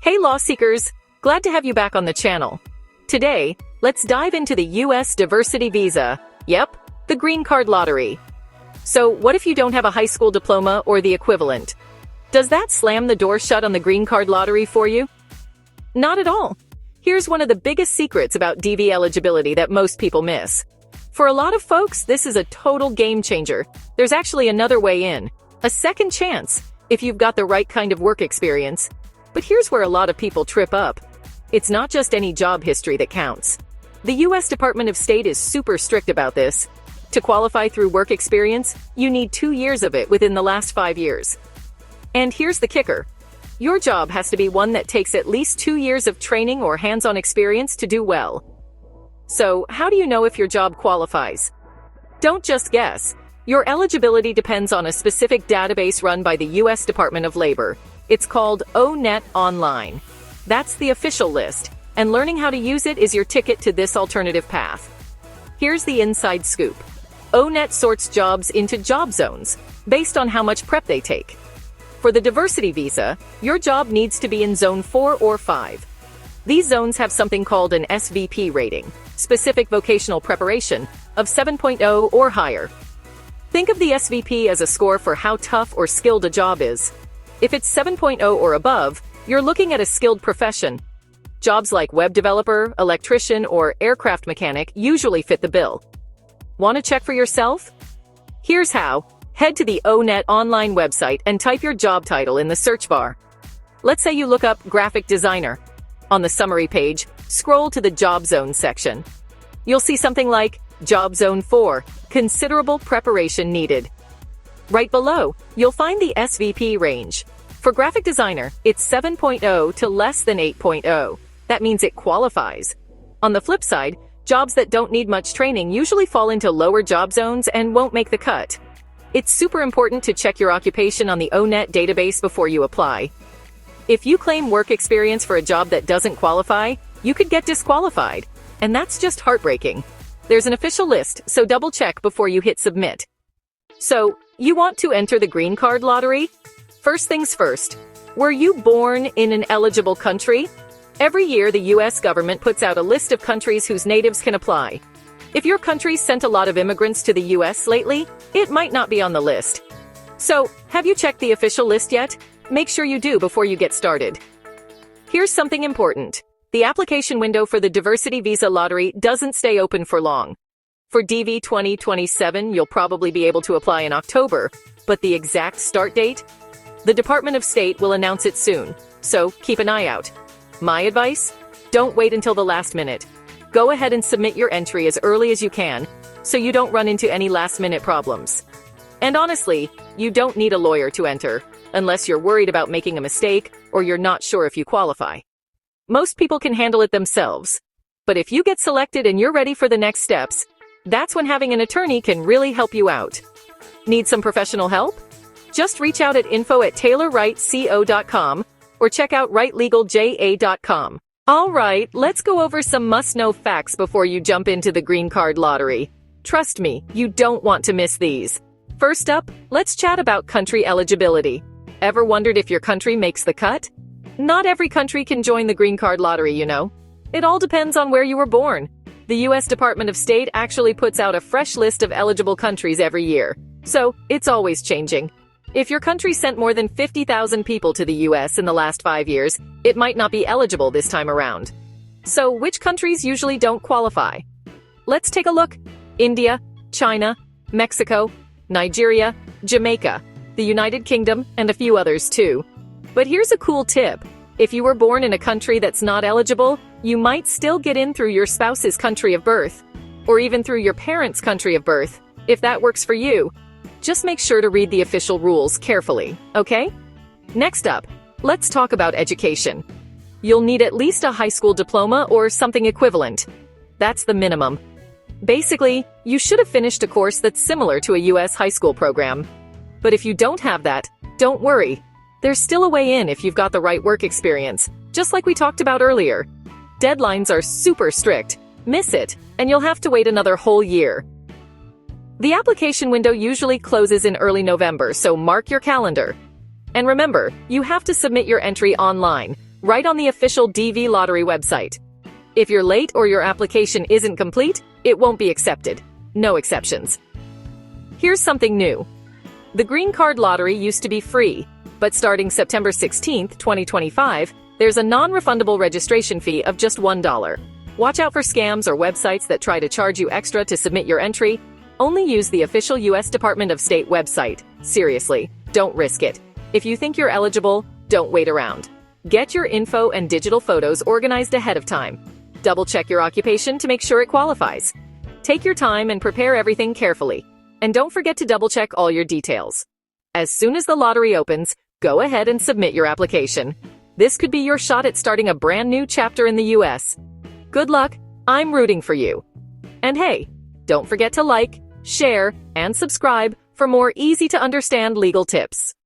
Hey law seekers, glad to have you back on the channel. Today, let's dive into the US Diversity Visa. Yep, the Green Card Lottery. So what if you don't have a high school diploma or the equivalent? Does that slam the door shut on the Green Card Lottery for you? Not at all. Here's one of the biggest secrets about DV eligibility that most people miss. For a lot of folks, this is a total game changer. There's actually another way in. A second chance, if you've got the right kind of work experience. But here's where a lot of people trip up. It's not just any job history that counts. The US Department of State is super strict about this. To qualify through work experience, you need 2 years of it within the last 5 years. And here's the kicker. Your job has to be one that takes at least 2 years of training or hands-on experience to do well. So, how do you know if your job qualifies? Don't just guess. Your eligibility depends on a specific database run by the US Department of Labor. It's called O-Net Online. That's the official list, and learning how to use it is your ticket to this alternative path. Here's the inside scoop. O-Net sorts jobs into job zones, based on how much prep they take. For the diversity visa, your job needs to be in Zone 4 or 5. These zones have something called an SVP rating, specific vocational preparation, of 7.0 or higher. Think of the SVP as a score for how tough or skilled a job is. If it's 7.0 or above, you're looking at a skilled profession. Jobs like web developer, electrician, or aircraft mechanic usually fit the bill. Want to check for yourself? Here's how. Head to the O-Net online website and type your job title in the search bar. Let's say you look up graphic designer. On the summary page, scroll to the Job Zone section. You'll see something like Job Zone 4, considerable preparation needed. Right below, you'll find the SVP range. For graphic designer, it's 7.0 to less than 8.0. That means it qualifies. On the flip side, jobs that don't need much training usually fall into lower job zones and won't make the cut. It's super important to check your occupation on the O-Net database before you apply. If you claim work experience for a job that doesn't qualify, you could get disqualified. And that's just heartbreaking. There's an official list, so double check before you hit submit. So, you want to enter the Green Card Lottery? First things first, were you born in an eligible country? Every year, the US government puts out a list of countries whose natives can apply. If your country sent a lot of immigrants to the US lately, it might not be on the list. So, have you checked the official list yet? Make sure you do before you get started. Here's something important. The application window for the Diversity Visa Lottery doesn't stay open for long. For DV 2027, you'll probably be able to apply in October, but the exact start date? The Department of State will announce it soon, so keep an eye out. My advice? Don't wait until the last minute. Go ahead and submit your entry as early as you can, so you don't run into any last-minute problems. And honestly, you don't need a lawyer to enter, unless you're worried about making a mistake or you're not sure if you qualify. Most people can handle it themselves. But if you get selected and you're ready for the next steps, that's when having an attorney can really help you out. Need some professional help? Just reach out at info@taylorwrightco.com or check out writelegalja.com. All right, let's go over some must-know facts before you jump into the Green Card Lottery. Trust me, you don't want to miss these. First up, let's chat about country eligibility. Ever wondered if your country makes the cut? Not every country can join the Green Card Lottery, you know. It all depends on where you were born. The US Department of State actually puts out a fresh list of eligible countries every year, so it's always changing. If your country sent more than 50,000 people to the US in the last 5 years, it might not be eligible this time around. So, which countries usually don't qualify? Let's take a look. India, China, Mexico, Nigeria, Jamaica, the United Kingdom, and a few others too. But here's a cool tip. If you were born in a country that's not eligible, you might still get in through your spouse's country of birth, or even through your parents' country of birth, if that works for you. Just make sure to read the official rules carefully, okay? Next up, let's talk about education. You'll need at least a high school diploma or something equivalent. That's the minimum. Basically, you should have finished a course that's similar to a US high school program. But if you don't have that, don't worry. There's still a way in if you've got the right work experience, just like we talked about earlier. Deadlines are super strict. Miss it, and you'll have to wait another whole year. The application window usually closes in early November, so mark your calendar. And remember, you have to submit your entry online, right on the official DV Lottery website. If you're late or your application isn't complete, it won't be accepted. No exceptions. Here's something new. The Green Card Lottery used to be free, but starting September 16, 2025, there's a non-refundable registration fee of just $1. Watch out for scams or websites that try to charge you extra to submit your entry. Only use the official U.S. Department of State website. Seriously, don't risk it. If you think you're eligible, don't wait around. Get your info and digital photos organized ahead of time. Double-check your occupation to make sure it qualifies. Take your time and prepare everything carefully. And don't forget to double-check all your details. As soon as the lottery opens, go ahead and submit your application. This could be your shot at starting a brand new chapter in the U.S. Good luck, I'm rooting for you. And hey, don't forget to like, share, and subscribe for more easy-to-understand legal tips.